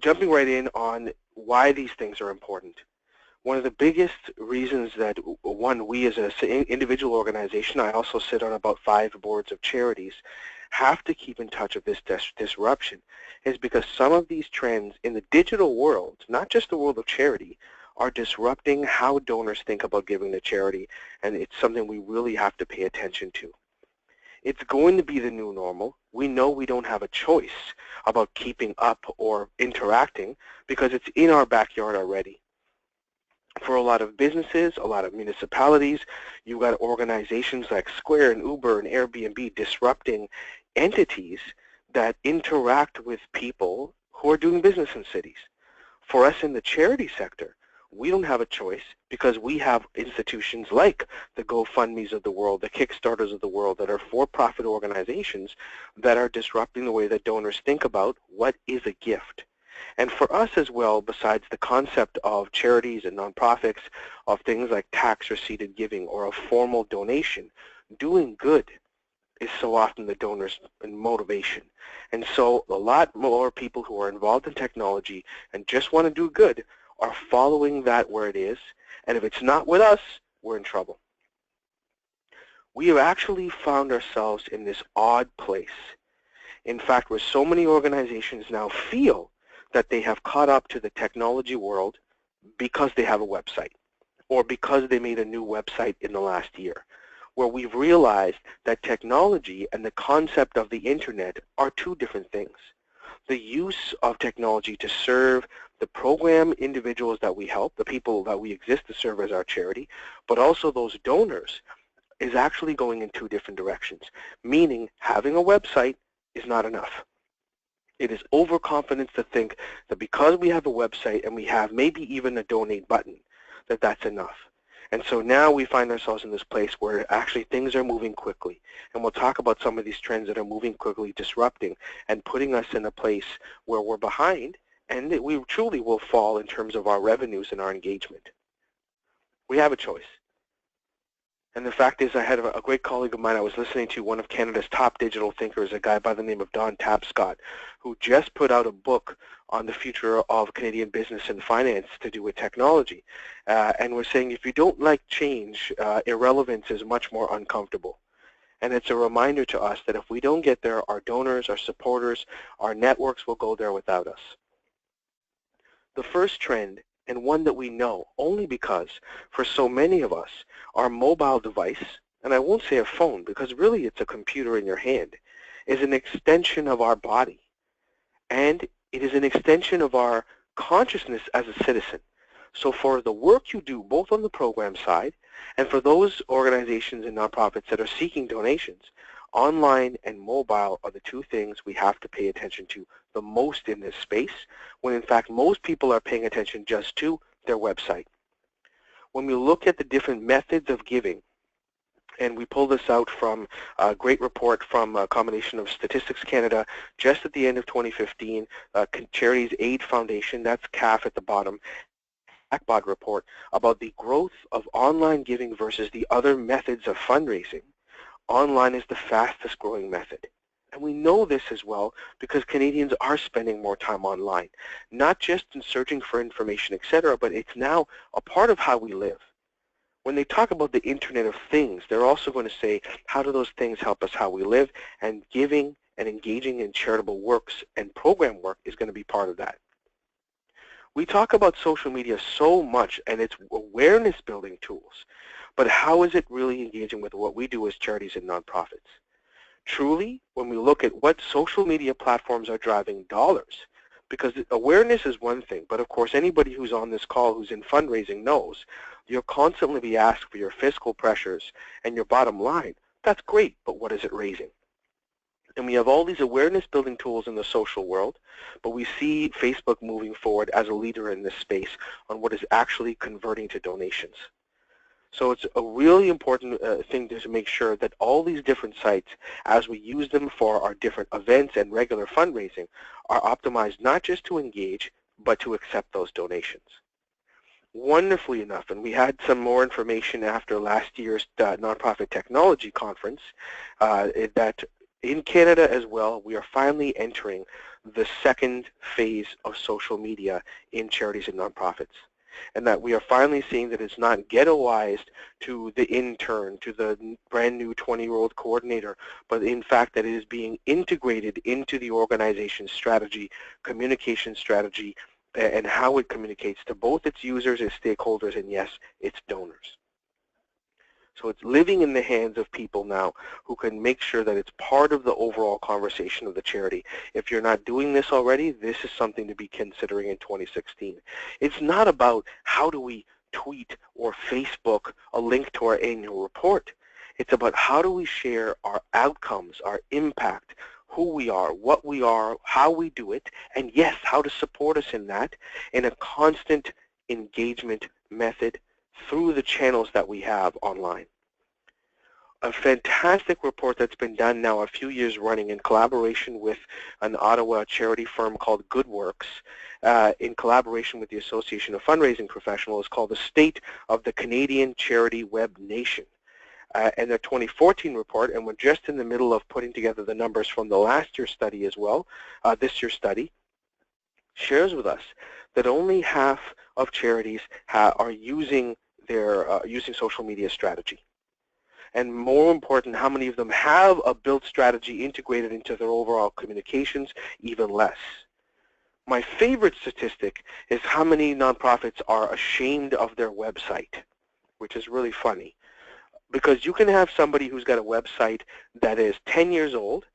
jumping right in on why these things are important. One of the biggest reasons that, one, we as an individual organization, I also sit on about 5 boards of charities, have to keep in touch with this disruption is because some of these trends in the digital world, not just the world of charity, are disrupting how donors think about giving to charity, and it's something we really have to pay attention to. It's going to be the new normal. We know we don't have a choice about keeping up or interacting because it's in our backyard already. For a lot of businesses, a lot of municipalities, you've got organizations like Square and Uber and Airbnb disrupting entities that interact with people who are doing business in cities. For us in the charity sector, we don't have a choice because we have institutions like the GoFundMes of the world, the Kickstarters of the world that are for-profit organizations that are disrupting the way that donors think about what is a gift. And for us as well, besides the concept of charities and nonprofits, of things like tax-receipted giving or a formal donation, doing good is so often the donor's motivation. And so a lot more people who are involved in technology and just want to do good are following that where it is, and if it's not with us, we're in trouble. We have actually found ourselves in this odd place. In fact, where so many organizations now feel that they have caught up to the technology world because they have a website or because they made a new website in the last year, where we've realized that technology and the concept of the internet are two different things. The use of technology to serve the program individuals that we help, the people that we exist to serve as our charity, but also those donors, is actually going in two different directions, meaning having a website is not enough. It is overconfidence to think that because we have a website and we have maybe even a donate button, that that's enough. And so now we find ourselves in this place where actually things are moving quickly. And we'll talk about some of these trends that are moving quickly, disrupting, and putting us in a place where we're behind, and that we truly will fall in terms of our revenues and our engagement. We have a choice. And the fact is, I had a great colleague of mine, I was listening to one of Canada's top digital thinkers, a guy by the name of Don Tapscott, who just put out a book on the future of Canadian business and finance to do with technology. And we're saying if you don't like change, irrelevance is much more uncomfortable. And it's a reminder to us that if we don't get there, our donors, our supporters, our networks will go there without us. The first trend, and one that we know only because for so many of us, our mobile device, and I won't say a phone because really it's a computer in your hand, is an extension of our body. And it is an extension of our consciousness as a citizen. So for the work you do, both on the program side, and for those organizations and nonprofits that are seeking donations, online and mobile are the two things we have to pay attention to the most in this space, when in fact most people are paying attention just to their website. When we look at the different methods of giving, and we pull this out from a great report from a combination of Statistics Canada just at the end of 2015, Charities Aid Foundation, that's CAF at the bottom, ACBOD report about the growth of online giving versus the other methods of fundraising. Online is the fastest growing method. And we know this as well because Canadians are spending more time online, not just in searching for information, etc., but it's now a part of how we live. When they talk about the Internet of Things, they're also going to say, how do those things help us how we live? And giving and engaging in charitable works and program work is going to be part of that. We talk about social media so much and its awareness building tools, but how is it really engaging with what we do as charities and nonprofits? Truly, when we look at what social media platforms are driving dollars, because awareness is one thing, but of course anybody who's on this call who's in fundraising knows you'll constantly be asked for your fiscal pressures and your bottom line. That's great, but what is it raising? And we have all these awareness building tools in the social world, but we see Facebook moving forward as a leader in this space on what is actually converting to donations. So it's a really important thing to make sure that all these different sites, as we use them for our different events and regular fundraising, are optimized not just to engage, but to accept those donations. Wonderfully enough, and we had some more information after last year's Nonprofit Technology Conference, that In Canada as well, we are finally entering the second phase of social media in charities and nonprofits. And that we are finally seeing that it's not ghettoized to the intern, to the brand new 20-year-old coordinator, but in fact that it is being integrated into the organization's strategy, communication strategy, and how it communicates to both its users, its stakeholders, and yes, its donors. So it's living in the hands of people now who can make sure that it's part of the overall conversation of the charity. If you're not doing this already, this is something to be considering in 2016. It's not about how do we tweet or Facebook a link to our annual report. It's about how do we share our outcomes, our impact, who we are, what we are, how we do it, and yes, how to support us in that in a constant engagement method through the channels that we have online. A fantastic report that's been done now a few years running in collaboration with an Ottawa charity firm called GoodWorks, in collaboration with the Association of Fundraising Professionals, called The State of the Canadian Charity Web Nation. And their 2014 report, and we're just in the middle of putting together the numbers from the last year's study as well, this year's study, shares with us that only half of charities are using using social media strategy. And more important, how many of them have a built strategy integrated into their overall communications? Even less. My favorite statistic is how many nonprofits are ashamed of their website, which is really funny. Because you can have somebody who's got a website that is 10 years old,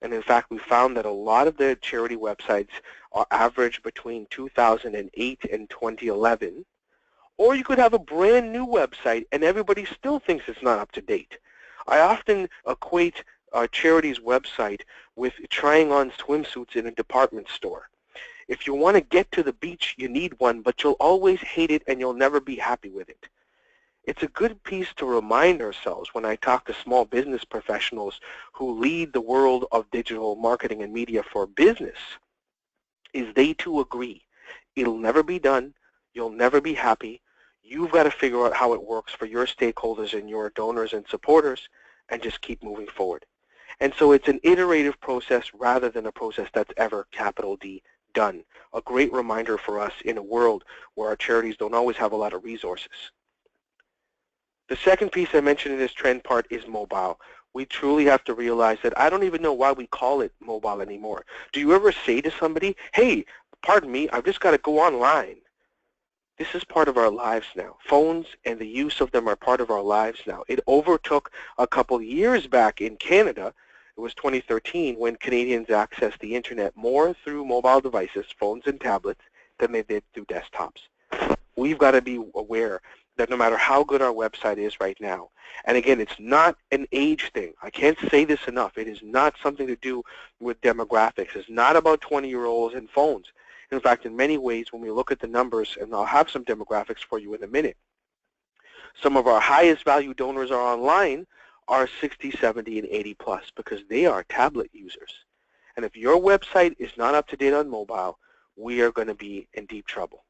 and in fact we found that a lot of the charity websites are average between 2008 and 2011, or you could have a brand new website and everybody still thinks it's not up to date. I often equate a charity's website with trying on swimsuits in a department store. If you want to get to the beach, you need one, but you'll always hate it and you'll never be happy with it. It's a good piece to remind ourselves when I talk to small business professionals who lead the world of digital marketing and media for business, is they too agree. It'll never be done. You'll never be happy. You've got to figure out how it works for your stakeholders and your donors and supporters and just keep moving forward. And so it's an iterative process rather than a process that's ever, capital D, done. A great reminder for us in a world where our charities don't always have a lot of resources. The second piece I mentioned in this trend part is mobile. We truly have to realize that I don't even know why we call it mobile anymore. Do you ever say to somebody, hey, pardon me, I've just got to go online? This is part of our lives now. Phones and the use of them are part of our lives now. It overtook a couple years back in Canada. It was 2013 when Canadians accessed the internet more through mobile devices, phones and tablets, than they did through desktops. We've got to be aware that no matter how good our website is right now, and again, it's not an age thing. I can't say this enough. It is not something to do with demographics. It's not about 20-year-olds and phones. In fact, in many ways, when we look at the numbers, and I'll have some demographics for you in a minute, some of our highest value donors are online are 60, 70, and 80 plus because they are tablet users. And if your website is not up to date on mobile, we are going to be in deep trouble.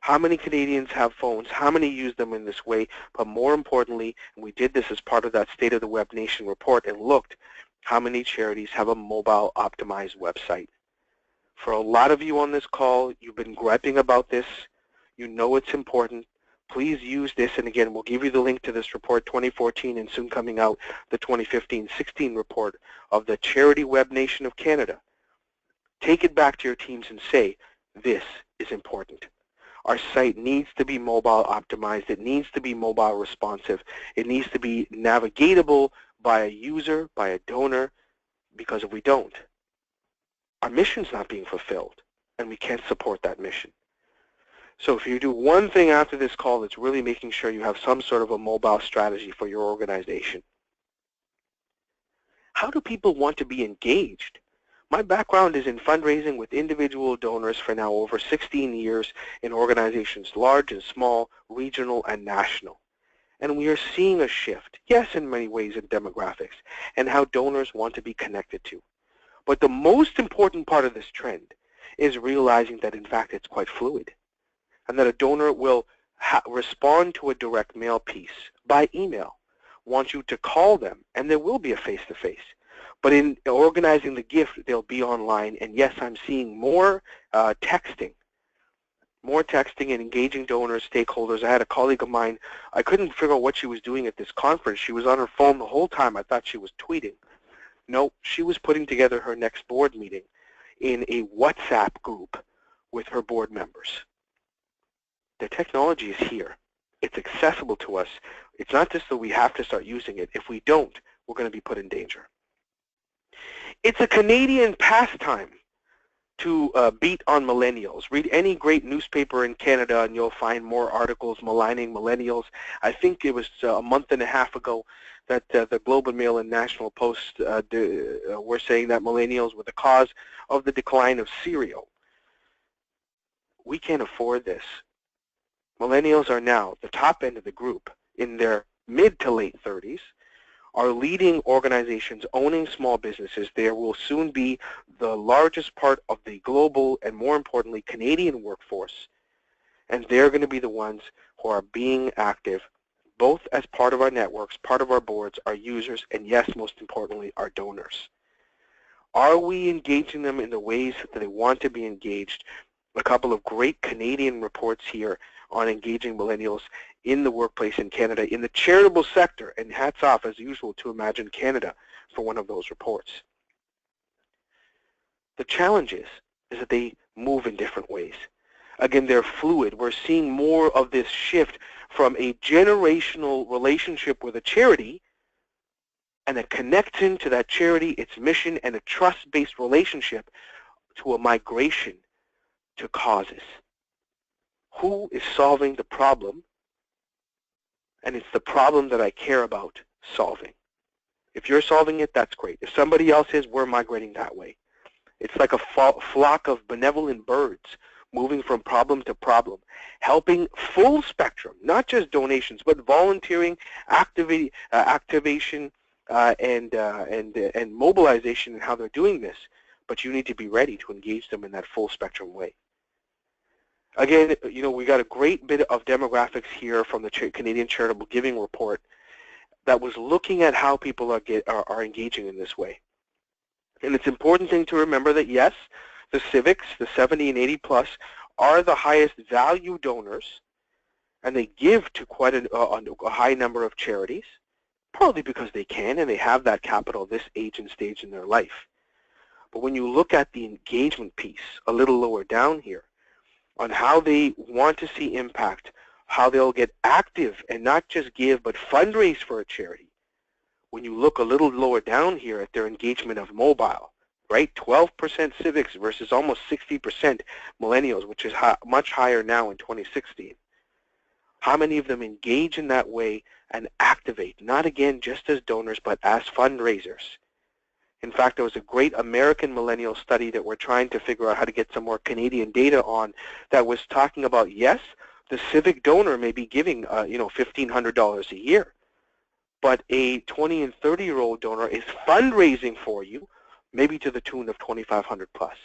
How many Canadians have phones? How many use them in this way? But more importantly, and we did this as part of that State of the Web Nation report and looked, how many charities have a mobile optimized website? For a lot of you on this call, you've been griping about this. You know it's important. Please use this, and again, we'll give you the link to this report 2014 and soon coming out the 2015-16 report of the Charity Web Nation of Canada. Take it back to your teams and say, this is important. Our site needs to be mobile optimized. It needs to be mobile responsive. It needs to be navigatable by a user, by a donor, because if we don't, our mission's not being fulfilled, and we can't support that mission. So if you do one thing after this call, it's really making sure you have some sort of a mobile strategy for your organization. How do people want to be engaged? My background is in fundraising with individual donors for now over 16 years in organizations large and small, regional and national. And we are seeing a shift, yes, in many ways in demographics, and how donors want to be connected to. But the most important part of this trend is realizing that, in fact, it's quite fluid, and that a donor will respond to a direct mail piece by email, want you to call them, and there will be a face-to-face. But in organizing the gift, they'll be online. And yes, I'm seeing more texting and engaging donors, stakeholders. I had a colleague of mine, I couldn't figure out what she was doing at this conference. She was on her phone the whole time. I thought she was tweeting. No, she was putting together her next board meeting in a WhatsApp group with her board members. The technology is here. It's accessible to us. It's not just that we have to start using it. If we don't, we're going to be put in danger. It's a Canadian pastime to beat on millennials. Read any great newspaper in Canada and you'll find more articles maligning millennials. I think it was a month and a half ago that the Globe and Mail and National Post were saying that millennials were the cause of the decline of cereal. We can't afford this. Millennials are now the top end of the group in their mid to late 30s, are leading organizations owning small businesses. There will soon be the largest part of the global and, more importantly, Canadian workforce, and they're going to be the ones who are being active, both as part of our networks, part of our boards, our users, and yes, most importantly, our donors. Are we engaging them in the ways that they want to be engaged? A couple of great Canadian reports here on engaging millennials in the workplace in Canada, in the charitable sector, and hats off, as usual, to Imagine Canada for one of those reports. The challenge is that they move in different ways. Again, they're fluid. We're seeing more of this shift from a generational relationship with a charity and a connection to that charity, its mission, and a trust-based relationship to a migration to causes. Who is solving the problem? And it's the problem that I care about solving. If you're solving it, that's great. If somebody else is, we're migrating that way. It's like a flock of benevolent birds moving from problem to problem, helping full spectrum, not just donations, but volunteering, activation, and mobilization in how they're doing this. But you need to be ready to engage them in that full spectrum way. Again, we got a great bit of demographics here from the Canadian Charitable Giving Report that was looking at how people are engaging in this way. And it's an important thing to remember that, yes, the civics, the 70 and 80 plus, are the highest value donors, and they give to quite a high number of charities, partly because they can and they have that capital this age and stage in their life. But when you look at the engagement piece a little lower down here, on how they want to see impact, how they'll get active and not just give but fundraise for a charity. When you look a little lower down here at their engagement of mobile, right? 12% civics versus almost 60% millennials, which is much higher now in 2016. How many of them engage in that way and activate, not again just as donors but as fundraisers? In fact, there was a great American millennial study that we're trying to figure out how to get some more Canadian data on that was talking about, yes, the civic donor may be giving, $1,500 a year, but a 20 and 30-year-old donor is fundraising for you, maybe to the tune of $2,500 plus.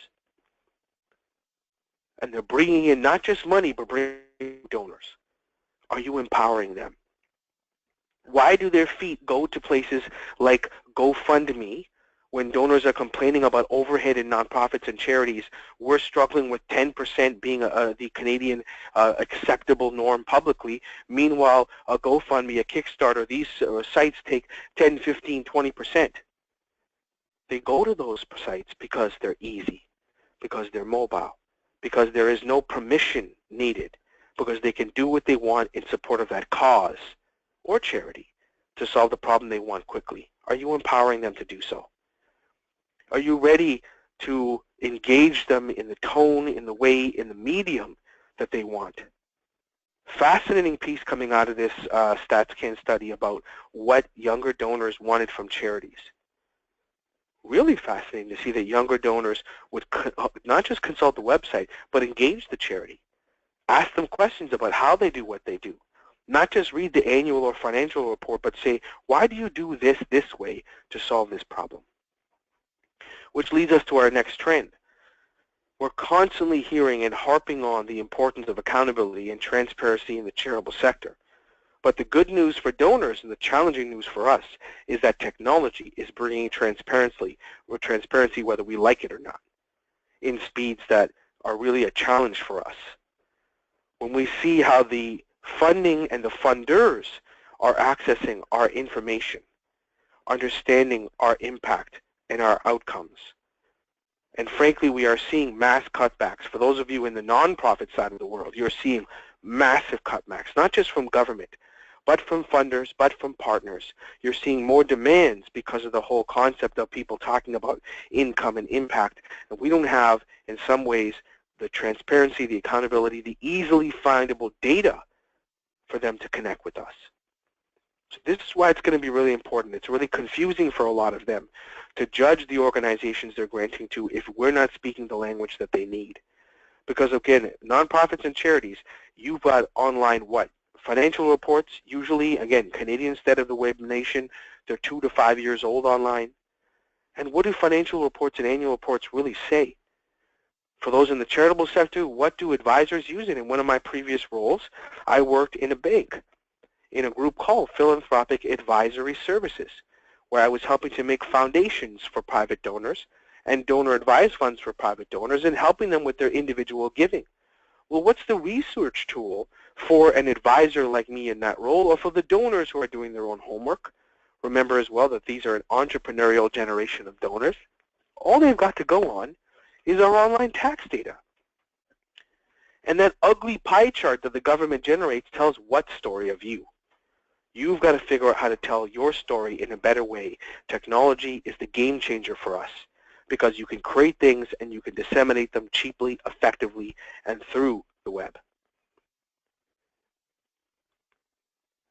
And they're bringing in not just money, but bringing donors. Are you empowering them? Why do their feet go to places like GoFundMe? When donors are complaining about overhead in nonprofits and charities, we're struggling with 10% being the Canadian acceptable norm publicly. Meanwhile, a GoFundMe, a Kickstarter, these sites take 10, 15, 20%. They go to those sites because they're easy, because they're mobile, because there is no permission needed, because they can do what they want in support of that cause or charity to solve the problem they want quickly. Are you empowering them to do so? Are you ready to engage them in the tone, in the way, in the medium that they want? Fascinating piece coming out of this StatsCan study about what younger donors wanted from charities. Really fascinating to see that younger donors would not just consult the website, but engage the charity. Ask them questions about how they do what they do. Not just read the annual or financial report, but say, why do you do this way to solve this problem? Which leads us to our next trend. We're constantly hearing and harping on the importance of accountability and transparency in the charitable sector. But the good news for donors and the challenging news for us is that technology is bringing transparency whether we like it or not, in speeds that are really a challenge for us. When we see how the funding and the funders are accessing our information, understanding our impact and our outcomes, and frankly, we are seeing mass cutbacks. For those of you in the nonprofit side of the world, you're seeing massive cutbacks, not just from government, but from funders, but from partners. You're seeing more demands because of the whole concept of people talking about income and impact. And we don't have, in some ways, the transparency, the accountability, the easily findable data for them to connect with us. So this is why it's going to be really important. It's really confusing for a lot of them to judge the organizations they're granting to if we're not speaking the language that they need. Because again, nonprofits and charities, you've got online what? Financial reports, usually, again, Canadian State of the Web Nation, they're 2 to 5 years old online. And what do financial reports and annual reports really say? For those in the charitable sector, what do advisors use it? In one of my previous roles, I worked in a bank, in a group called Philanthropic Advisory Services, where I was helping to make foundations for private donors and donor-advised funds for private donors and helping them with their individual giving. Well, what's the research tool for an advisor like me in that role, or for the donors who are doing their own homework? Remember as well that these are an entrepreneurial generation of donors. All they've got to go on is our online tax data. And that ugly pie chart that the government generates tells what story of you? You've got to figure out how to tell your story in a better way. Technology is the game changer for us because you can create things and you can disseminate them cheaply, effectively, and through the web.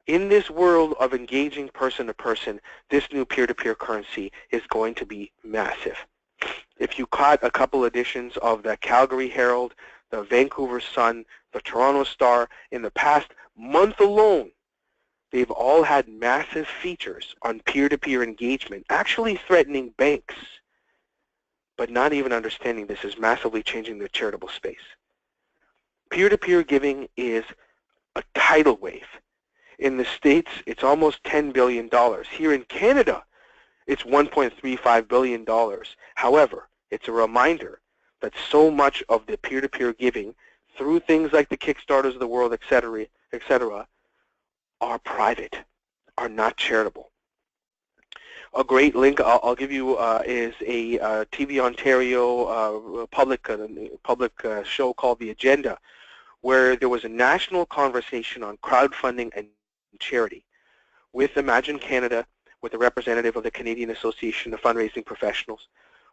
In this world of engaging person-to-person, this new peer-to-peer currency is going to be massive. If you caught a couple editions of the Calgary Herald, the Vancouver Sun, the Toronto Star, in the past month alone, they've all had massive features on peer-to-peer engagement, actually threatening banks, but not even understanding this is massively changing the charitable space. Peer-to-peer giving is a tidal wave. In the States, it's almost $10 billion. Here in Canada, it's $1.35 billion. However, it's a reminder that so much of the peer-to-peer giving through things like the Kickstarters of the world, et cetera, are private, are not charitable. A great link I'll give you is a TV Ontario public show called The Agenda, where there was a national conversation on crowdfunding and charity with Imagine Canada, with a representative of the Canadian Association of Fundraising Professionals,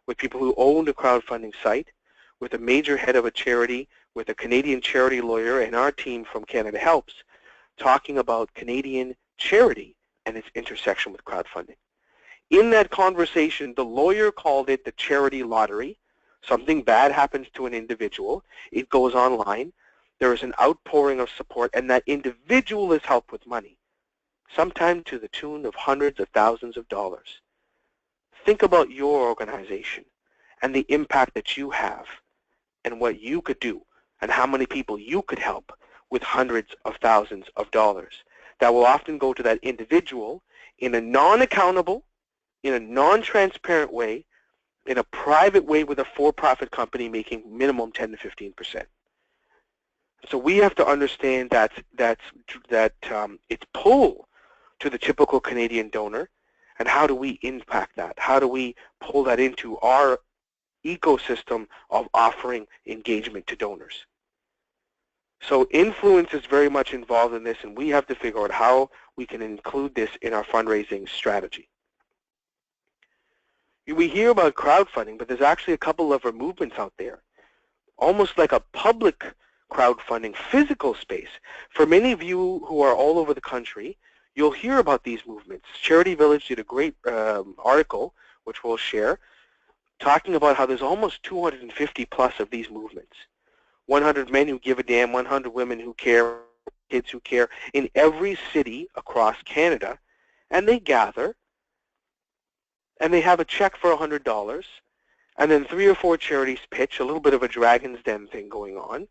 with people who owned a crowdfunding site, with a major head of a charity, with a Canadian charity lawyer, and our team from Canada Helps, talking about Canadian charity and its intersection with crowdfunding. In that conversation, the lawyer called it the charity lottery. Something bad happens to an individual. It goes online. There is an outpouring of support, and that individual is helped with money, sometimes to the tune of hundreds of thousands of dollars. Think about your organization and the impact that you have and what you could do and how many people you could help with hundreds of thousands of dollars. That will often go to that individual in a non-accountable, in a non-transparent way, in a private way with a for-profit company making minimum 10 to 15%. So we have to understand that its pull to the typical Canadian donor, and how do we impact that? How do we pull that into our ecosystem of offering engagement to donors? So influence is very much involved in this, and we have to figure out how we can include this in our fundraising strategy. We hear about crowdfunding, but there's actually a couple of movements out there, almost like a public crowdfunding physical space. For many of you who are all over the country, you'll hear about these movements. Charity Village did a great article, which we'll share, talking about how there's almost 250 plus of these movements. 100 men who give a damn, 100 women who care, kids who care, in every city across Canada, and they gather, and they have a check for $100, and then 3 or 4 charities pitch, a little bit of a Dragon's Den thing going on,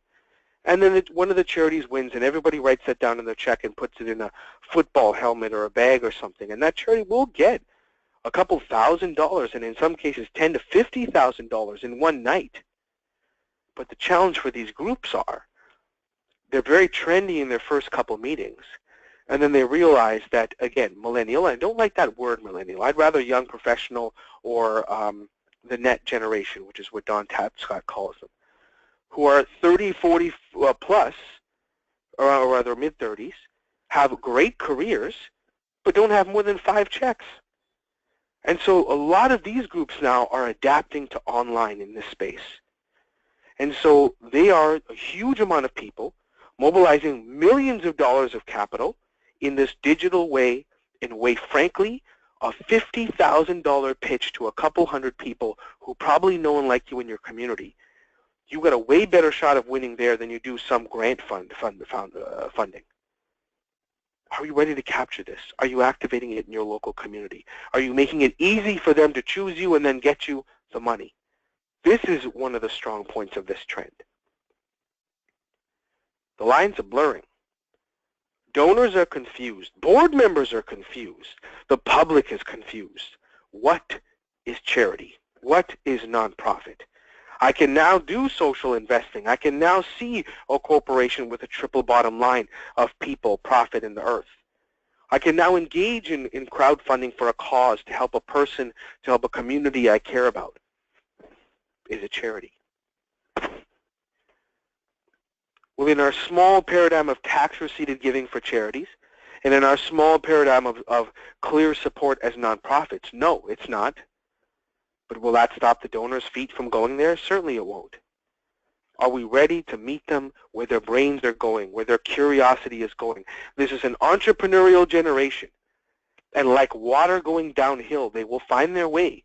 And then one of the charities wins, and everybody writes that down in their check and puts it in a football helmet or a bag or something. And that charity will get a couple $1,000s, and in some cases $10,000 to $50,000 in one night. But the challenge for these groups are they're very trendy in their first couple meetings, and then they realize that, again, millennial, I don't like that word millennial. I'd rather young professional or the net generation, which is what Don Tapscott calls them, who are 30, 40 plus, or rather mid-30s, have great careers, but don't have more than 5 checks. And so a lot of these groups now are adapting to online in this space. And so they are a huge amount of people mobilizing millions of dollars of capital in this digital way, in a way, frankly, a $50,000 pitch to a couple hundred people who probably know and like you in your community. You got a way better shot of winning there than you do some grant funding. Are you ready to capture this? Are you activating it in your local community? Are you making it easy for them to choose you and then get you the money? This is one of the strong points of this trend. The lines are blurring. Donors are confused. Board members are confused. The public is confused. What is charity? What is nonprofit? I can now do social investing. I can now see a corporation with a triple bottom line of people, profit, and the earth. I can now engage in crowdfunding for a cause to help a person, to help a community I care about. Is it charity? Within our small paradigm of tax-receipted giving for charities, and in our small paradigm of clear support as nonprofits, no, it's not. But will that stop the donors' feet from going there? Certainly it won't. Are we ready to meet them where their brains are going, where their curiosity is going? This is an entrepreneurial generation. And like water going downhill, they will find their way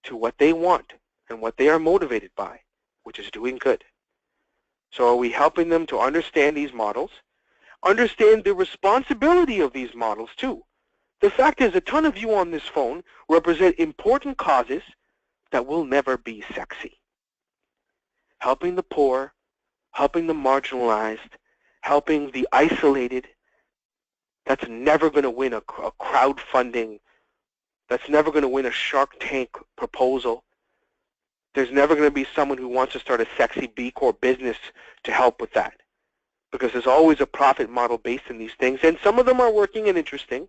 to what they want and what they are motivated by, which is doing good. So are we helping them to understand these models, understand the responsibility of these models too? The fact is, a ton of you on this phone represent important causes that will never be sexy. Helping the poor, helping the marginalized, helping the isolated, that's never going to win a crowdfunding, that's never going to win a Shark Tank proposal. There's never going to be someone who wants to start a sexy B Corp business to help with that, because there's always a profit model based in these things, and some of them are working and interesting,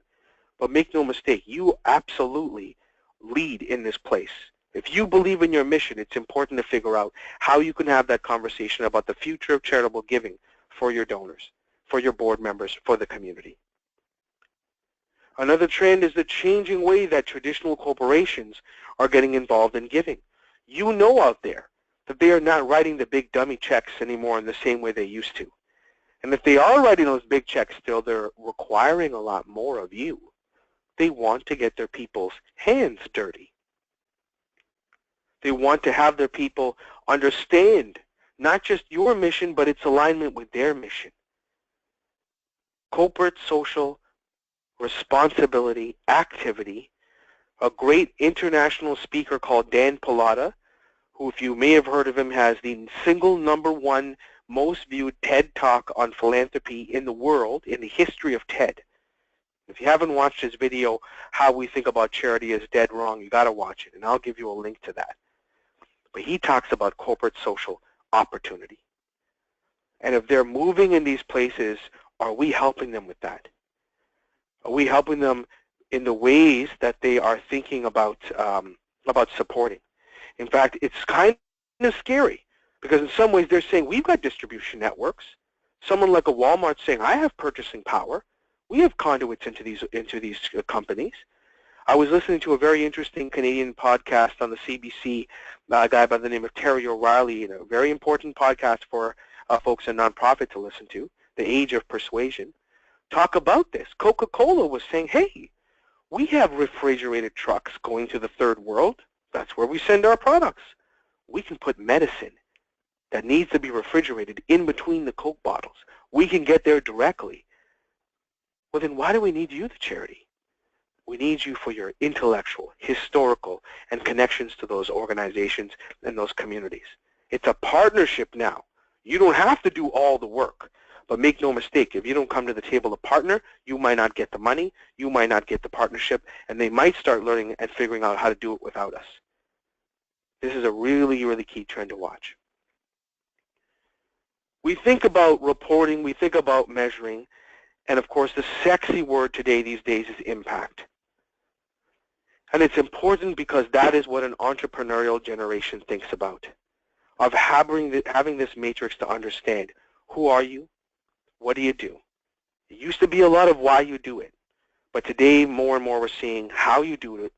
but make no mistake, you absolutely lead in this place. If you believe in your mission, it's important to figure out how you can have that conversation about the future of charitable giving for your donors, for your board members, for the community. Another trend is the changing way that traditional corporations are getting involved in giving. You know out there that they are not writing the big dummy checks anymore in the same way they used to. And if they are writing those big checks still, they're requiring a lot more of you. They want to get their people's hands dirty. They want to have their people understand not just your mission, but its alignment with their mission. Corporate social responsibility activity. A great international speaker called Dan Pallotta, who, if you may have heard of him, has the single #1 most viewed TED Talk on philanthropy in the world, in the history of TED. If you haven't watched his video, How We Think About Charity is Dead Wrong, you got to watch it, and I'll give you a link to that. But he talks about corporate social opportunity. And if they're moving in these places, are we helping them with that? Are we helping them in the ways that they are thinking about supporting? In fact, it's kind of scary, because in some ways they're saying, we've got distribution networks. Someone like a Walmart saying, I have purchasing power. We have conduits into these companies. I was listening to a very interesting Canadian podcast on the CBC, a guy by the name of Terry O'Reilly, a very important podcast for folks in nonprofit to listen to, The Age of Persuasion. Talk about this. Coca-Cola was saying, hey, we have refrigerated trucks going to the third world. That's where we send our products. We can put medicine that needs to be refrigerated in between the Coke bottles. We can get there directly. Well, then why do we need you, the charity? We need you for your intellectual, historical, and connections to those organizations and those communities. It's a partnership now. You don't have to do all the work. But make no mistake, if you don't come to the table to partner, you might not get the money, you might not get the partnership, and they might start learning and figuring out how to do it without us. This is a really, really key trend to watch. We think about reporting, we think about measuring, and of course the sexy word today these days is impact. And it's important because that is what an entrepreneurial generation thinks about, of having this matrix to understand who are you, what do you do. It used to be a lot of why you do it, but today more and more we're seeing how you do it,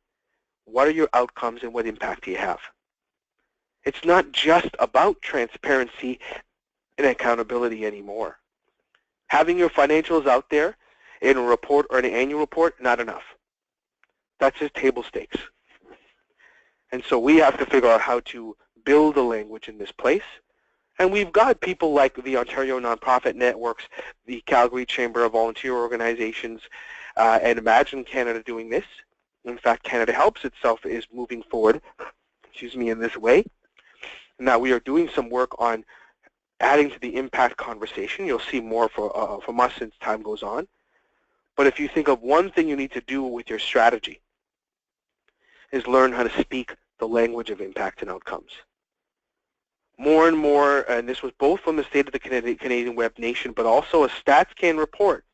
what are your outcomes, and what impact do you have. It's not just about transparency and accountability anymore. Having your financials out there in a report or an annual report, not enough. That's just table stakes. And so we have to figure out how to build the language in this place. And we've got people like the Ontario Nonprofit Networks, the Calgary Chamber of Volunteer Organizations, and Imagine Canada doing this. In fact, Canada Helps itself is moving forward, in this way. Now we are doing some work on adding to the impact conversation. You'll see more from us as time goes on. But if you think of one thing you need to do with your strategy is learn how to speak the language of impact and outcomes. More and more, and this was both from the State of the Canadian Web Nation, but also a StatsCan report.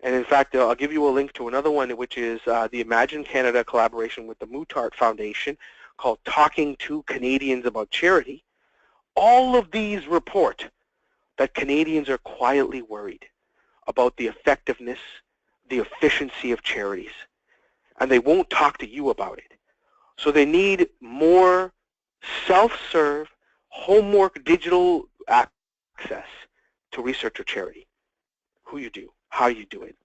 And in fact, I'll give you a link to another one, which is the Imagine Canada collaboration with the Moutart Foundation called Talking to Canadians About Charity. All of these report that Canadians are quietly worried about the effectiveness, the efficiency of charities, and they won't talk to you about it. So they need more self-serve, homework, digital access to research your charity, who you do, how you do it,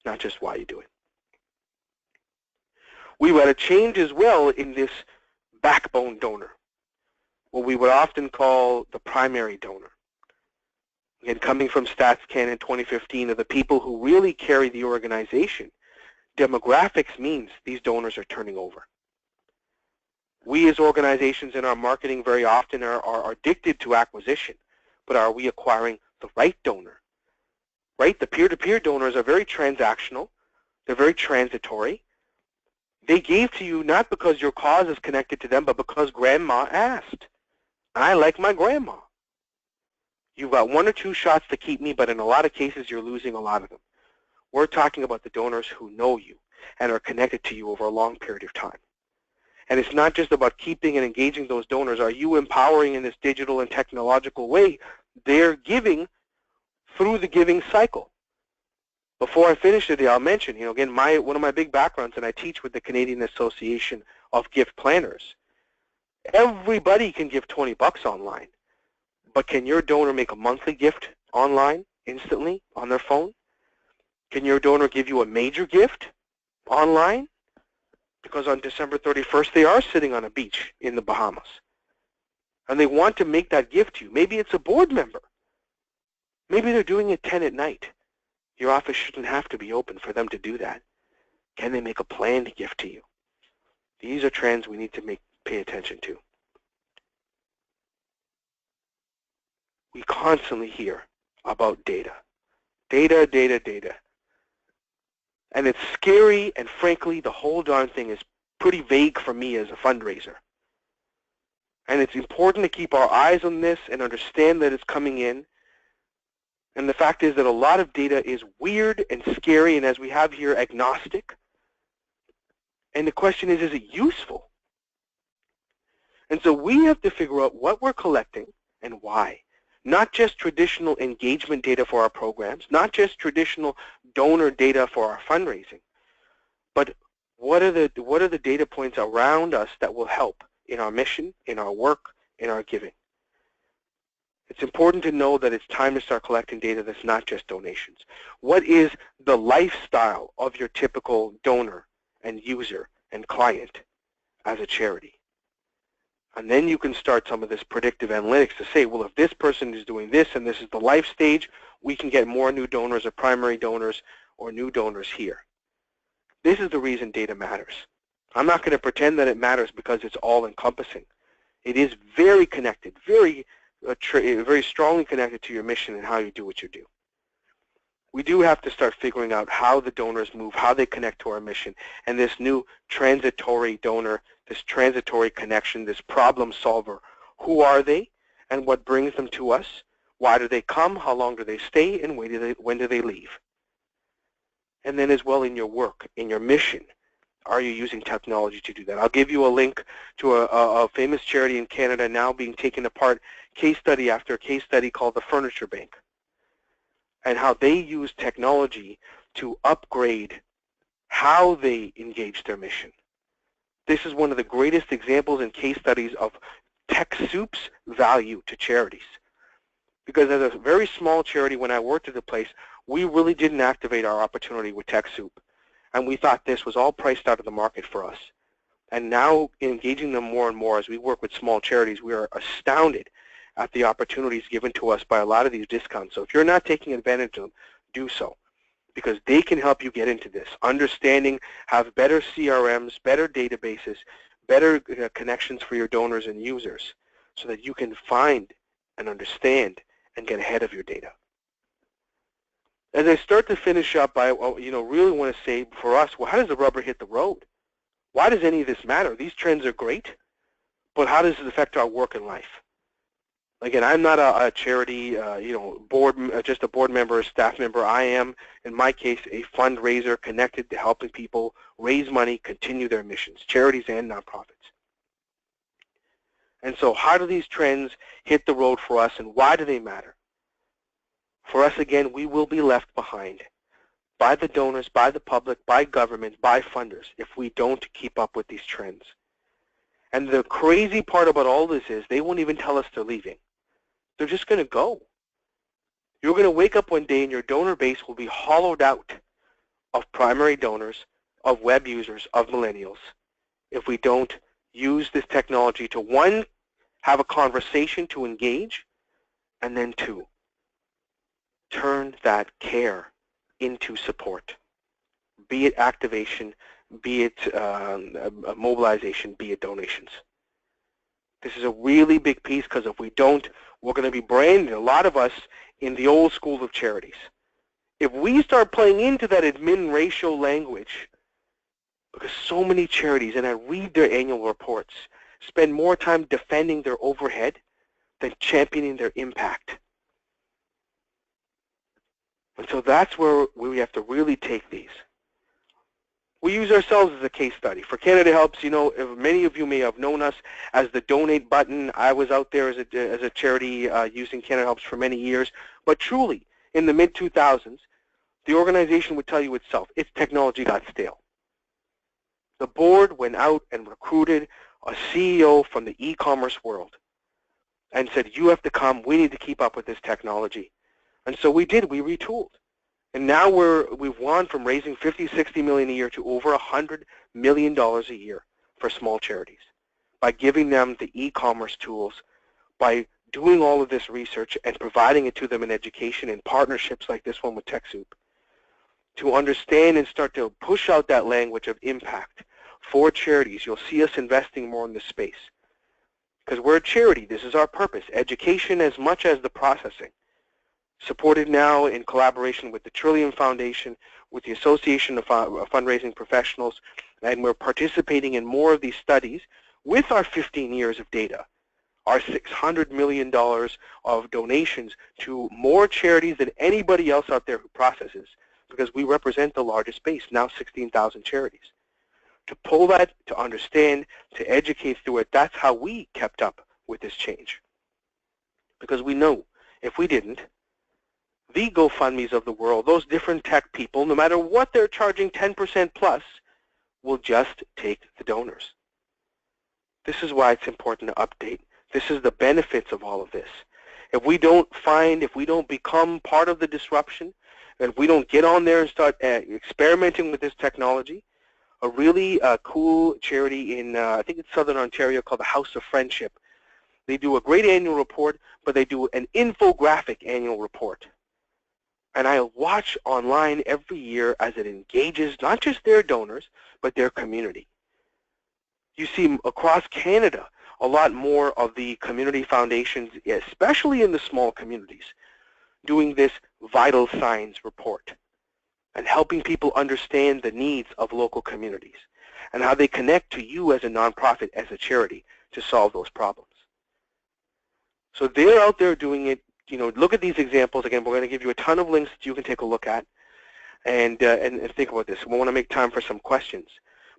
not just why you do it. We've got a change as well in this backbone donor, what we would often call the primary donor. Again, coming from StatsCan in 2015 of the people who really carry the organization, demographics means these donors are turning over. We as organizations in our marketing very often are addicted to acquisition, but are we acquiring the right donor? Right? The peer-to-peer donors are very transactional. They're very transitory. They gave to you not because your cause is connected to them, but because grandma asked. I like my grandma. You've got one or two shots to keep me, but in a lot of cases you're losing a lot of them. We're talking about the donors who know you and are connected to you over a long period of time. And it's not just about keeping and engaging those donors. Are you empowering in this digital and technological way? They're giving through the giving cycle. Before I finish today, I'll mention, again, one of my big backgrounds, and I teach with the Canadian Association of Gift Planners. Everybody can give 20 bucks online, but can your donor make a monthly gift online instantly on their phone? Can your donor give you a major gift online? Because on December 31st, they are sitting on a beach in the Bahamas, and they want to make that gift to you. Maybe it's a board member. Maybe they're doing it 10 at night. Your office shouldn't have to be open for them to do that. Can they make a planned gift to you? These are trends we need to pay attention to. We constantly hear about data. Data, data, data. And it's scary, and frankly, the whole darn thing is pretty vague for me as a fundraiser. And it's important to keep our eyes on this and understand that it's coming in. And the fact is that a lot of data is weird and scary, and as we have here, agnostic. And the question is it useful? And so we have to figure out what we're collecting and why. Not just traditional engagement data for our programs, not just traditional donor data for our fundraising, but what are the data points around us that will help in our mission, in our work, in our giving. It's important to know that it's time to start collecting data that's not just donations. What is the lifestyle of your typical donor and user and client as a charity? And then you can start some of this predictive analytics to say, well, if this person is doing this and this is the life stage, we can get more new donors or primary donors or new donors here. This is the reason data matters. I'm not going to pretend that it matters because it's all-encompassing. It is very connected, very very strongly connected to your mission and how you do what you do. We do have to start figuring out how the donors move, how they connect to our mission, and this new transitory donor, this transitory connection, this problem solver. Who are they, and what brings them to us? Why do they come? How long do they stay? And when do they leave? And then as well in your work, in your mission, are you using technology to do that? I'll give you a link to a famous charity in Canada now being taken apart, case study after case study, called the Furniture Bank, and how they use technology to upgrade how they engage their mission. This is one of the greatest examples and case studies of TechSoup's value to charities. Because as a very small charity, when I worked at the place, we really didn't activate our opportunity with TechSoup. And we thought this was all priced out of the market for us. And now engaging them more and more as we work with small charities, we are astounded at the opportunities given to us by a lot of these discounts. So if you're not taking advantage of them, do so, because they can help you get into this. Understanding, have better CRMs, better databases, better connections for your donors and users, so that you can find and understand and get ahead of your data. As I start to finish up, I really want to say for us, well, how does the rubber hit the road? Why does any of this matter? These trends are great, but how does it affect our work and life? Again, I'm not a charity, just a board member or staff member. I am, in my case, a fundraiser connected to helping people raise money, continue their missions, charities and nonprofits. And so how do these trends hit the road for us, and why do they matter? For us, again, we will be left behind by the donors, by the public, by government, by funders if we don't keep up with these trends. And the crazy part about all this is they won't even tell us they're leaving. They're just going to go. You're going to wake up one day and your donor base will be hollowed out of primary donors, of web users, of millennials, if we don't use this technology to, one, have a conversation to engage, and then two, turn that care into support, be it activation, be it mobilization, be it donations. This is a really big piece, because if we don't, we're going to be branded, a lot of us, in the old school of charities. If we start playing into that admin ratio language, because so many charities, and I read their annual reports, spend more time defending their overhead than championing their impact. And so that's where we have to really take these. We use ourselves as a case study. For Canada Helps, many of you may have known us as the donate button. I was out there as a charity using Canada Helps for many years. But truly, in the mid-2000s, the organization would tell you itself, its technology got stale. The board went out and recruited a CEO from the e-commerce world and said, you have to come, we need to keep up with this technology. And so we did, we retooled. And now we've gone from raising $50-60 million a year to over $100 million a year for small charities by giving them the e-commerce tools, by doing all of this research and providing it to them in education and partnerships like this one with TechSoup, to understand and start to push out that language of impact for charities. You'll see us investing more in this space because we're a charity. This is our purpose, education as much as the processing. Supported now in collaboration with the Trillium Foundation, with the Association of Fundraising Professionals, and we're participating in more of these studies with our 15 years of data, our $600 million of donations to more charities than anybody else out there who processes, because we represent the largest base, now 16,000 charities. To pull that, to understand, to educate through it, that's how we kept up with this change. Because we know if we didn't, the GoFundMes of the world, those different tech people, no matter what they're charging 10% plus, will just take the donors. This is why it's important to update. This is the benefits of all of this. If we don't become part of the disruption, and if we don't get on there and start experimenting with this technology, a really cool charity in, I think it's Southern Ontario, called the House of Friendship. They do a great annual report, but they do an infographic annual report. And I watch online every year as it engages not just their donors, but their community. You see across Canada, a lot more of the community foundations, especially in the small communities, doing this vital signs report and helping people understand the needs of local communities and how they connect to you as a nonprofit, as a charity, to solve those problems. So they're out there doing it. You know, look at these examples. Again, we're going to give you a ton of links that you can take a look at and think about this. We want to make time for some questions.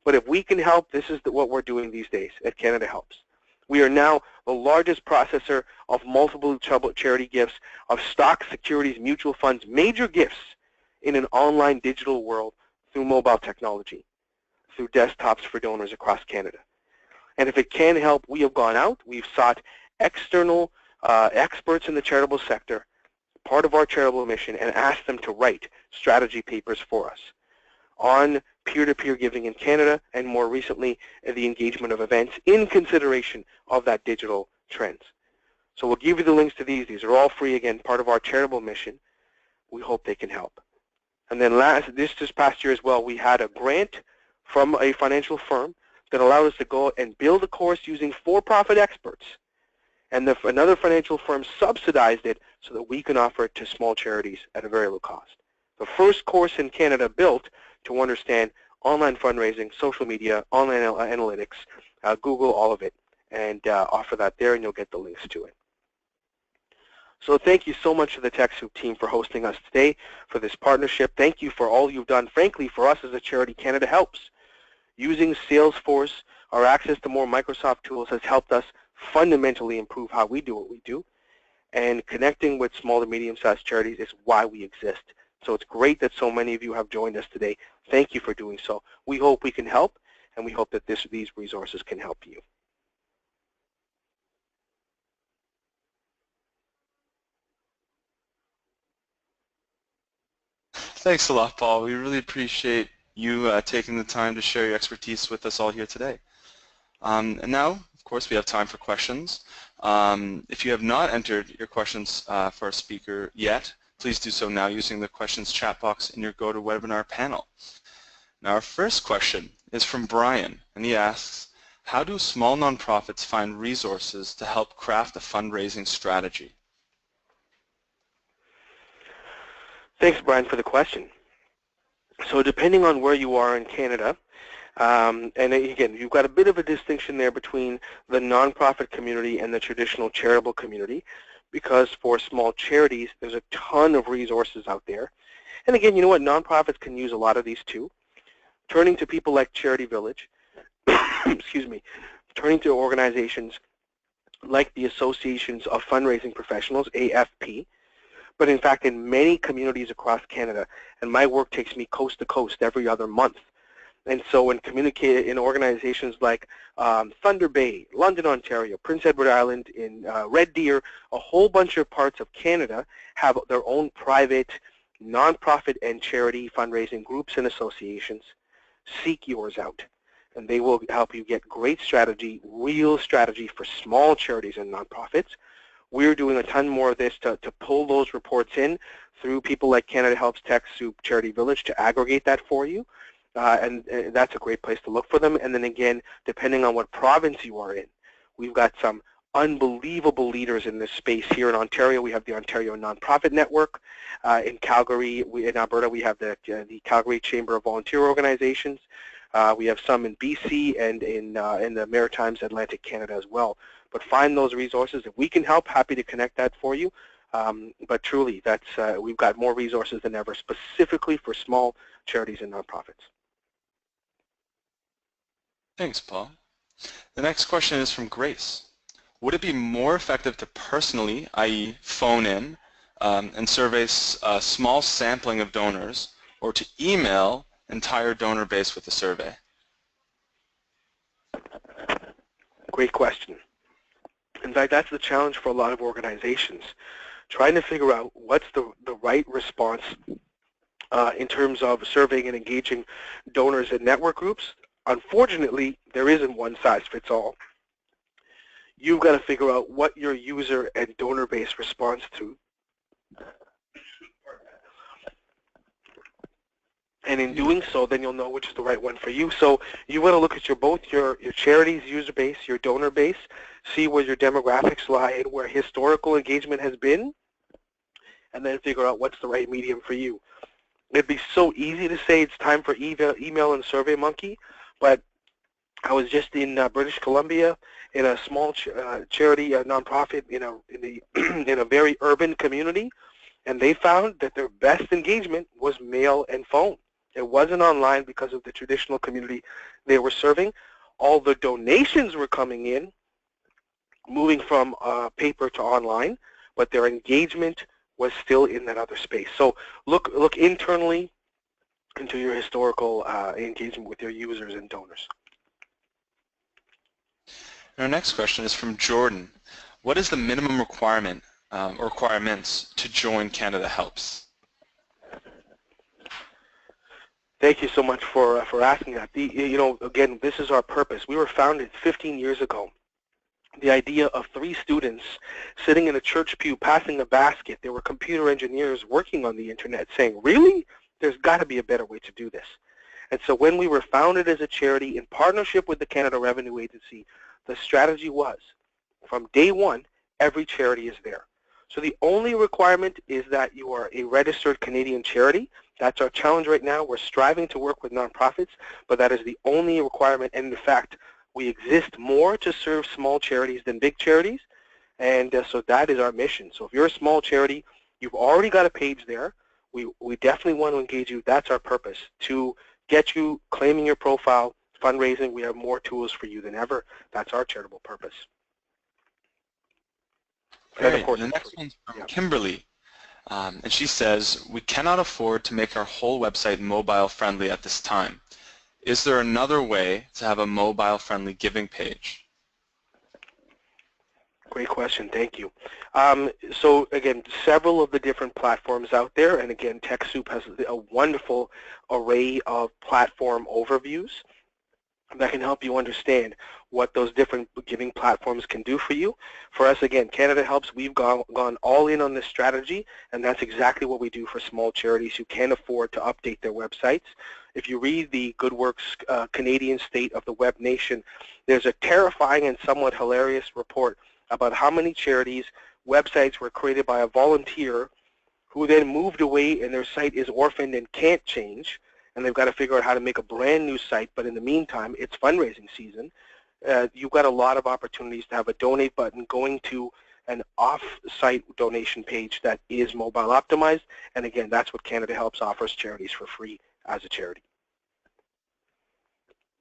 But if we can help, this is what we're doing these days at Canada Helps. We are now the largest processor of multiple charity gifts, of stocks, securities, mutual funds, major gifts in an online digital world through mobile technology, through desktops for donors across Canada. And if it can help, we have gone out, we've sought external experts in the charitable sector, part of our charitable mission, and asked them to write strategy papers for us on peer-to-peer giving in Canada, and more recently, the engagement of events in consideration of that digital trends. So we'll give you the links to these. These are all free, again, part of our charitable mission. We hope they can help. And then this past year as well, we had a grant from a financial firm that allowed us to go and build a course using for-profit experts. And another financial firm subsidized it so that we can offer it to small charities at a very low cost. The first course in Canada built to understand online fundraising, social media, online analytics, Google, all of it, and offer that there, and you'll get the links to it. So thank you so much to the TechSoup team for hosting us today, for this partnership. Thank you for all you've done, frankly, for us as a charity. Canada Helps. Using Salesforce, our access to more Microsoft tools has helped us fundamentally improve how we do what we do. And connecting with small to medium-sized charities is why we exist. So it's great that so many of you have joined us today. Thank you for doing so. We hope we can help, and we hope that these resources can help you. Thanks a lot, Paul. We really appreciate you taking the time to share your expertise with us all here today. And now, of course, we have time for questions. If you have not entered your questions for our speaker yet, please do so now using the questions chat box in your GoToWebinar panel. Now, our first question is from Brian, and he asks, how do small nonprofits find resources to help craft a fundraising strategy? Thanks, Brian, for the question. So depending on where you are in Canada, and again, you've got a bit of a distinction there between the nonprofit community and the traditional charitable community, because for small charities, there's a ton of resources out there. And again, you know what, nonprofits can use a lot of these too. Turning to people like Charity Village, excuse me, turning to organizations like the Associations of Fundraising Professionals, AFP, but in fact in many communities across Canada, and my work takes me coast to coast every other month. And so when communicated in organizations like Thunder Bay, London, Ontario, Prince Edward Island, in Red Deer, a whole bunch of parts of Canada have their own private nonprofit and charity fundraising groups and associations. Seek yours out, and they will help you get great strategy, real strategy for small charities and nonprofits. We're doing a ton more of this to pull those reports in through people like Canada Helps, TechSoup, Charity Village to aggregate that for you. And that's a great place to look for them. And then again, depending on what province you are in, we've got some unbelievable leaders in this space. Here in Ontario, we have the Ontario Nonprofit Network. In Calgary, in Alberta, we have the Calgary Chamber of Volunteer Organizations. We have some in BC and in the Maritimes, Atlantic Canada as well. But find those resources. If we can help, happy to connect that for you. But truly, that's we've got more resources than ever, specifically for small charities and nonprofits. Thanks, Paul. The next question is from Grace. Would it be more effective to personally, i.e. phone in, and survey a small sampling of donors, or to email entire donor base with a survey? Great question. In fact, that's the challenge for a lot of organizations, trying to figure out what's the right response in terms of surveying and engaging donors and network groups. Unfortunately, there isn't one size fits all. You've got to figure out what your user and donor base responds to. And in doing so, then you'll know which is the right one for you. So you want to look at both your charity's user base, your donor base, see where your demographics lie and where historical engagement has been, and then figure out what's the right medium for you. It'd be so easy to say it's time for email and SurveyMonkey, but I was just in British Columbia in a small charity, nonprofit in a very urban community, and they found that their best engagement was mail and phone. It wasn't online because of the traditional community they were serving. All the donations were coming in, moving from paper to online, but their engagement was still in that other space. So look internally into your historical engagement with your users and donors. Our next question is from Jordan. What is the minimum requirement or requirements to join Canada Helps? Thank you so much for asking that. Again, this is our purpose. We were founded 15 years ago. The idea of 3 students sitting in a church pew passing a basket. There were computer engineers working on the internet saying, really? There's got to be a better way to do this. And so when we were founded as a charity in partnership with the Canada Revenue Agency, the strategy was, from day one, every charity is there. So the only requirement is that you are a registered Canadian charity. That's our challenge right now. We're striving to work with nonprofits, but that is the only requirement. And in fact, we exist more to serve small charities than big charities, and so that is our mission. So if you're a small charity, you've already got a page there. We definitely want to engage you. That's our purpose, to get you claiming your profile, fundraising. We have more tools for you than ever. That's our charitable purpose. Great. And of course, the next one's from Kimberly. And she says, we cannot afford to make our whole website mobile friendly at this time. Is there another way to have a mobile friendly giving page? Great question, thank you. So again, several of the different platforms out there, and again, TechSoup has a wonderful array of platform overviews that can help you understand what those different giving platforms can do for you. For us, again, Canada Helps, we've gone all in on this strategy, and that's exactly what we do for small charities who can't afford to update their websites. If you read the Good Works Canadian State of the Web Nation, there's a terrifying and somewhat hilarious report about how many charities' websites were created by a volunteer who then moved away and their site is orphaned and can't change, and they've got to figure out how to make a brand new site, but in the meantime, it's fundraising season. You've got a lot of opportunities to have a donate button going to an off-site donation page that is mobile optimized, and again, that's what Canada Helps offers charities for free as a charity.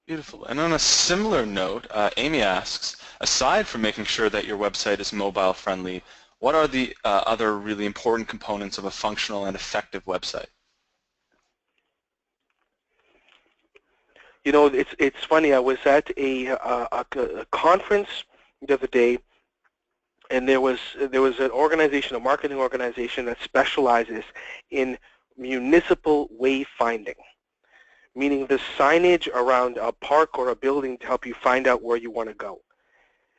Beautiful. And on a similar note, Amy asks, aside from making sure that your website is mobile friendly, what are the other really important components of a functional and effective website? You know, it's funny. I was at a conference the other day, and there was an organization, a marketing organization that specializes in municipal wayfinding, meaning the signage around a park or a building to help you find out where you want to go.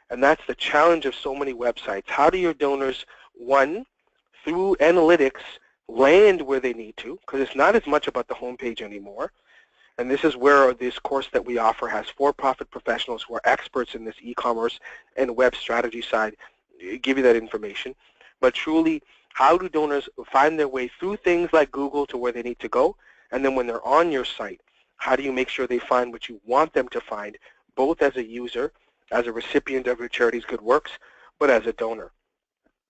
And that's the challenge of so many websites. How do your donors, one, through analytics, land where they need to, because it's not as much about the homepage anymore. And this is where this course that we offer has for-profit professionals who are experts in this e-commerce and web strategy side give you that information. But truly, how do donors find their way through things like Google to where they need to go? And then when they're on your site, how do you make sure they find what you want them to find, both as a user, as a recipient of your charity's good works, but as a donor?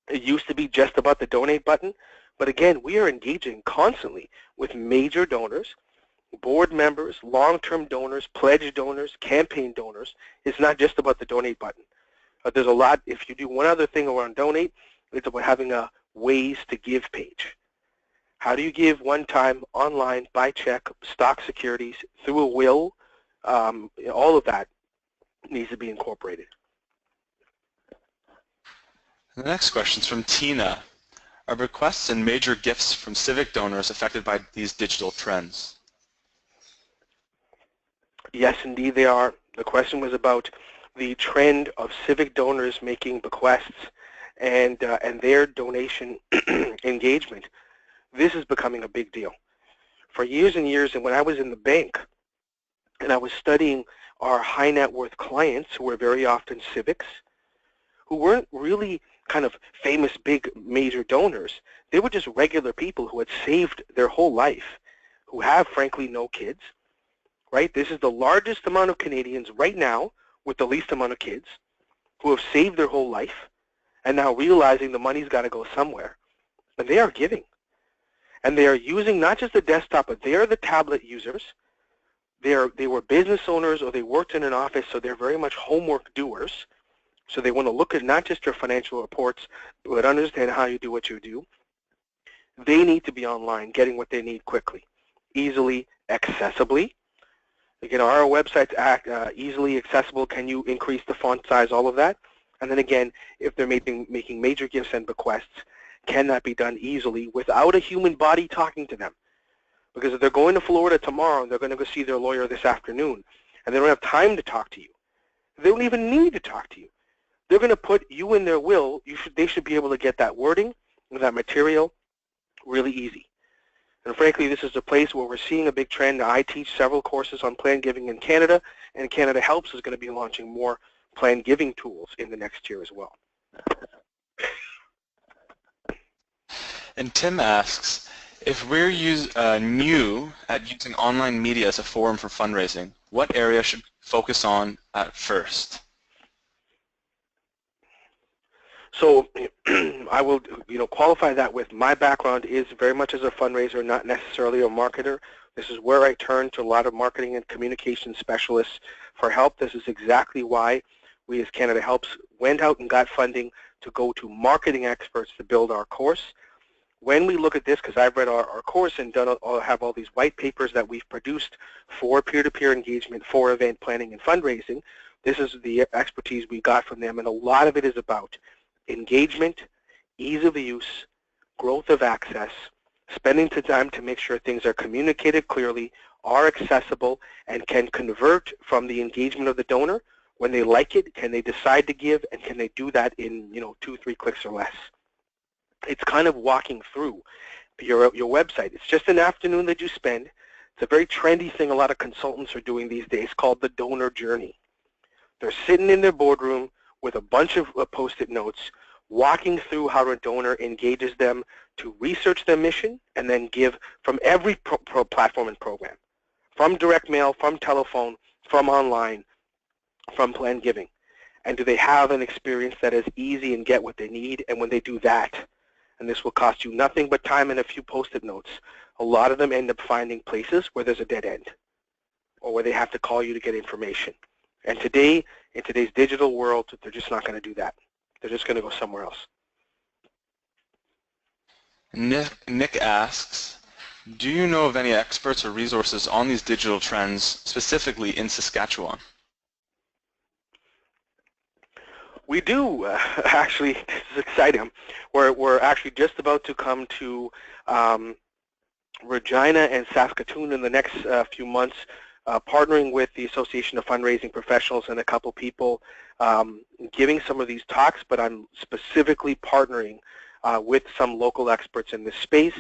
It used to be just about the donate button, but again, we are engaging constantly with major donors, board members, long-term donors, pledge donors, campaign donors. It's not just about the donate button. There's a lot. If you do one other thing around donate, it's about having a ways to give page. How do you give one time, online, by check, stock securities, through a will? All of that needs to be incorporated. The next question is from Tina. Are requests and major gifts from civic donors affected by these digital trends? Yes, indeed they are. The question was about the trend of civic donors making bequests and their donation engagement. This is becoming a big deal. For years and years, and when I was in the bank and I was studying our high net worth clients who were very often civics, who weren't really kind of famous big major donors. They were just regular people who had saved their whole life, who have frankly no kids, right? This is the largest amount of Canadians right now with the least amount of kids who have saved their whole life and now realizing the money's got to go somewhere. And they are giving. And they are using not just the desktop, but they are the tablet users. They were business owners or they worked in an office, so they're very much homework doers. So they want to look at not just your financial reports, but understand how you do what you do. They need to be online, getting what they need quickly, easily, accessibly. Again, our website's easily accessible. Can you increase the font size, all of that? And then again, if they're making major gifts and bequests, can that be done easily without a human body talking to them? Because if they're going to Florida tomorrow and they're going to go see their lawyer this afternoon, and they don't have time to talk to you, they don't even need to talk to you. They're going to put you in their will. They should be able to get that wording and that material really easy. And frankly, this is a place where we're seeing a big trend. I teach several courses on plan giving in Canada, and Canada Helps is going to be launching more plan giving tools in the next year as well. And Tim asks, if we're new at using online media as a forum for fundraising, what area should we focus on at first? So I will, qualify that with my background is very much as a fundraiser, not necessarily a marketer. This is where I turn to a lot of marketing and communication specialists for help. This is exactly why we as Canada Helps went out and got funding to go to marketing experts to build our course. When we look at this, because I've read our course and have all these white papers that we've produced for peer-to-peer engagement, for event planning and fundraising, this is the expertise we got from them, and a lot of it is about engagement, ease of use, growth of access, spending the time to make sure things are communicated clearly, are accessible, and can convert from the engagement of the donor. When they like it, can they decide to give, and can they do that in 2-3 clicks or less? It's kind of walking through your website. It's just an afternoon that you spend. It's a very trendy thing a lot of consultants are doing these days called the donor journey. They're sitting in their boardroom with a bunch of Post-it notes, walking through how a donor engages them to research their mission and then give from every platform and program, from direct mail, from telephone, from online, from plan giving. And do they have an experience that is easy and get what they need? And when they do that, and this will cost you nothing but time and a few Post-it notes, a lot of them end up finding places where there's a dead end or where they have to call you to get information. And today, in today's digital world, they're just not going to do that. They're just going to go somewhere else. Nick asks, do you know of any experts or resources on these digital trends, specifically in Saskatchewan? We do, actually. This is exciting. We're actually just about to come to Regina and Saskatoon in the next few months, partnering with the Association of Fundraising Professionals and a couple people giving some of these talks, but I'm specifically partnering with some local experts in this space.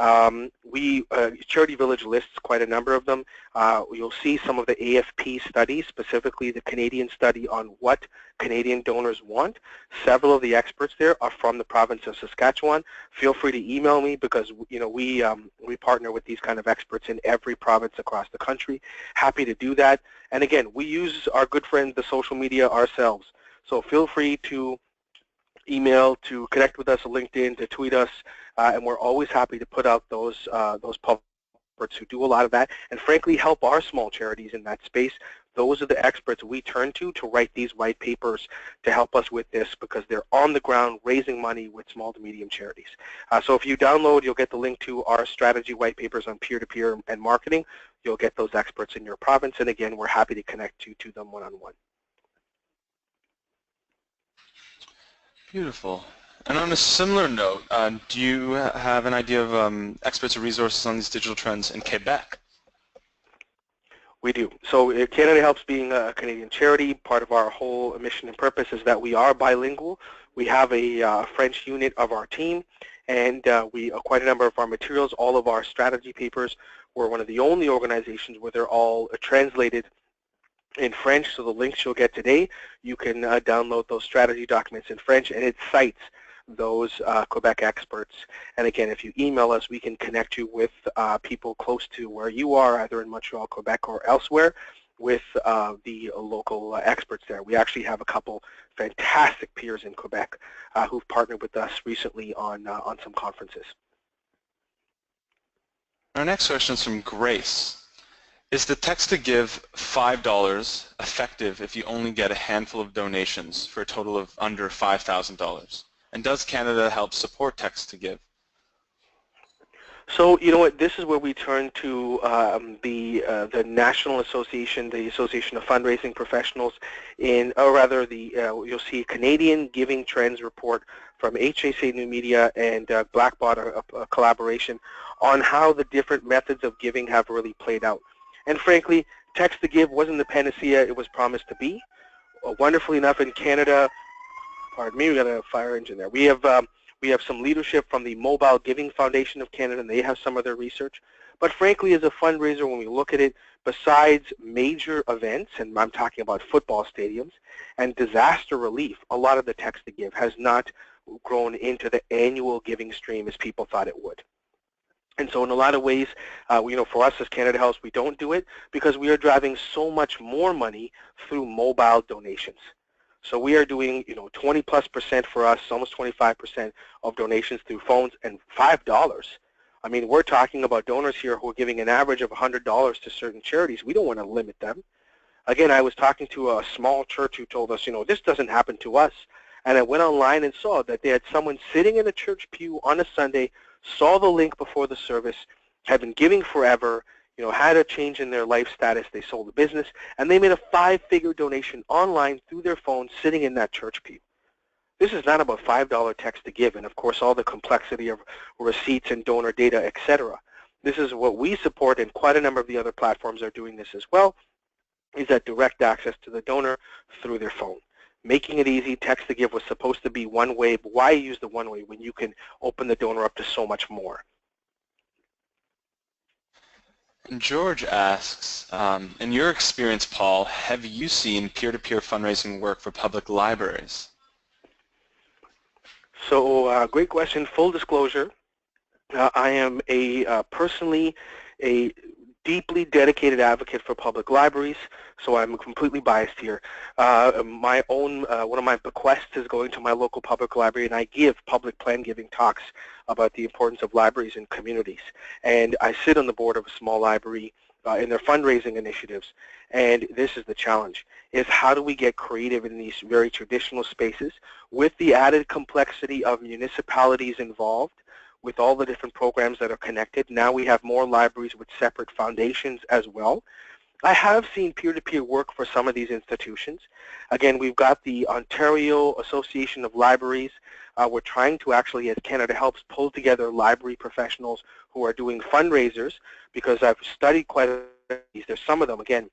Charity Village lists quite a number of them. You'll see some of the AFP studies, specifically the Canadian study on what Canadian donors want. Several of the experts there are from the province of Saskatchewan. Feel free to email me because we partner with these kind of experts in every province across the country. Happy to do that. And again, we use our good friends, the social media ourselves. So feel free to email, to connect with us on LinkedIn, to tweet us, and we're always happy to put out those public experts who do a lot of that and frankly help our small charities in that space. Those are the experts we turn to write these white papers to help us with this because they're on the ground raising money with small to medium charities. So if you download, you'll get the link to our strategy white papers on peer-to-peer and marketing. You'll get those experts in your province, and again, we're happy to connect you to them one-on-one. Beautiful. And on a similar note, do you have an idea of experts or resources on these digital trends in Quebec? We do. So Canada Helps being a Canadian charity, part of our whole mission and purpose is that we are bilingual. We have a French unit of our team, and quite a number of our materials, all of our strategy papers, we're one of the only organizations where they're all translated in French, so the links you'll get today, you can download those strategy documents in French, and it cites those Quebec experts. And again, if you email us, we can connect you with people close to where you are, either in Montreal, Quebec, or elsewhere, with the local experts there. We actually have a couple fantastic peers in Quebec who've partnered with us recently on some conferences. Our next question is from Grace. Is the text to give $5 effective if you only get a handful of donations for a total of under $5,000? And does Canada help support text to give? So you know what? This is where we turn to the National Association, the Association of Fundraising Professionals, or rather, you'll see a Canadian Giving Trends report from HSA New Media and Blackbot, a collaboration on how the different methods of giving have really played out. And frankly, text to give wasn't the panacea it was promised to be. Wonderfully enough, in Canada, pardon me, we got a fire engine there. We have some leadership from the Mobile Giving Foundation of Canada, and they have some of their research. But frankly, as a fundraiser, when we look at it, besides major events, and I'm talking about football stadiums, and disaster relief, a lot of the text to give has not grown into the annual giving stream as people thought it would. And so in a lot of ways, for us as Canada Helps, we don't do it because we are driving so much more money through mobile donations. So we are doing, 20+% for us, almost 25% of donations through phones, and $5. I mean, we're talking about donors here who are giving an average of $100 to certain charities. We don't want to limit them. Again, I was talking to a small church who told us, this doesn't happen to us. And I went online and saw that they had someone sitting in a church pew on a Sunday, saw the link before the service, had been giving forever, had a change in their life status, they sold the business, and they made a 5-figure donation online through their phone sitting in that church pew. This is not about $5 text to give, and of course all the complexity of receipts and donor data, etc. This is what we support, and quite a number of the other platforms are doing this as well, is that direct access to the donor through their phone. Making it easy. Text to give was supposed to be one way, but why use the one way when you can open the donor up to so much more? And George asks, in your experience, Paul, have you seen peer-to-peer fundraising work for public libraries? So great question. Full disclosure, I am personally a deeply dedicated advocate for public libraries, so I'm completely biased here. My own, one of my bequests is going to my local public library, and I give public plan giving talks about the importance of libraries in communities. And I sit on the board of a small library in their fundraising initiatives, and this is the challenge, is how do we get creative in these very traditional spaces with the added complexity of municipalities involved, with all the different programs that are connected. Now we have more libraries with separate foundations as well. I have seen peer-to-peer work for some of these institutions. Again, we've got the Ontario Association of Libraries. We're trying to actually, as Canada Helps, pull together library professionals who are doing fundraisers, because I've studied quite a few. There's some of them, again.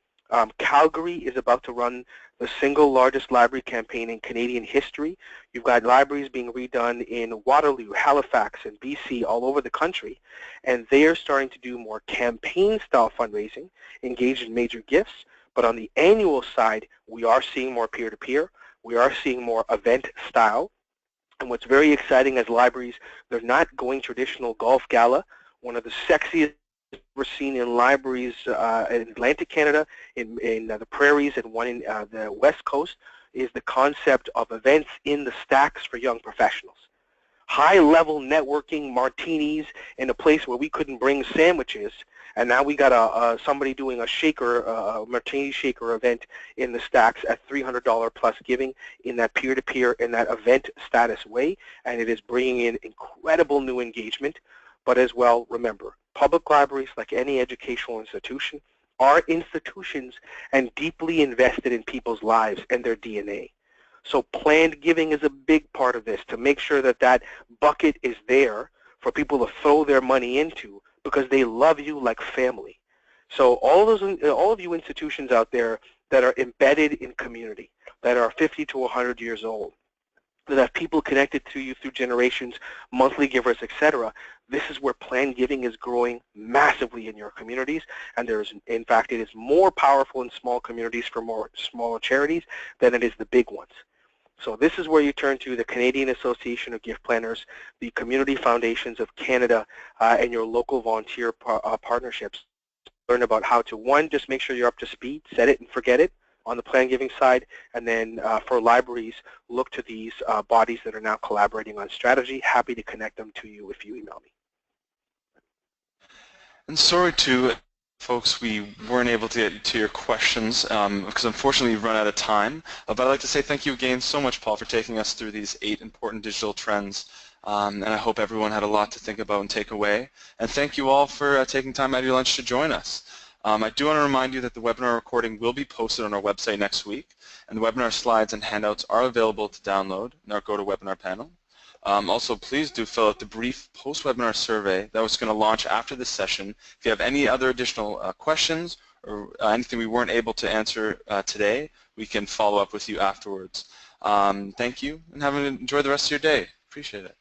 Calgary is about to run the single largest library campaign in Canadian history. You've got libraries being redone in Waterloo, Halifax, and BC, all over the country, and they are starting to do more campaign-style fundraising, engage in major gifts. But on the annual side, we are seeing more peer-to-peer. We are seeing more event-style. And what's very exciting as libraries, they're not going traditional golf gala. One of the sexiest we're seen in libraries in Atlantic Canada, in the prairies, and one in the West Coast, is the concept of events in the stacks for young professionals. High-level networking, martinis, in a place where we couldn't bring sandwiches, and now we got somebody doing a shaker, a martini shaker event in the stacks at $300 plus giving in that peer-to-peer, in that event status way, and it is bringing in incredible new engagement. But as well, remember, public libraries, like any educational institution, are institutions and deeply invested in people's lives and their DNA. So planned giving is a big part of this, to make sure that that bucket is there for people to throw their money into, because they love you like family. So all of you institutions out there that are embedded in community, that are 50 to 100 years old, that have people connected to you through generations, monthly givers, etc. This is where planned giving is growing massively in your communities, and in fact, it is more powerful in small communities for more smaller charities than it is the big ones. So this is where you turn to the Canadian Association of Gift Planners, the Community Foundations of Canada, and your local volunteer partnerships. Learn about how to, one, just make sure you're up to speed, set it and forget it on the plan giving side, and then for libraries, look to these bodies that are now collaborating on strategy. Happy to connect them to you if you email me. And sorry to folks, we weren't able to get to your questions because unfortunately we've run out of time. But I'd like to say thank you again so much, Paul, for taking us through these 8 important digital trends. And I hope everyone had a lot to think about and take away. And thank you all for taking time out of your lunch to join us. I do want to remind you that the webinar recording will be posted on our website next week, and the webinar slides and handouts are available to download in our GoToWebinar panel. Also, please do fill out the brief post-webinar survey that was going to launch after this session. If you have any other additional questions or anything we weren't able to answer today, we can follow up with you afterwards. Thank you, and enjoy the rest of your day. Appreciate it.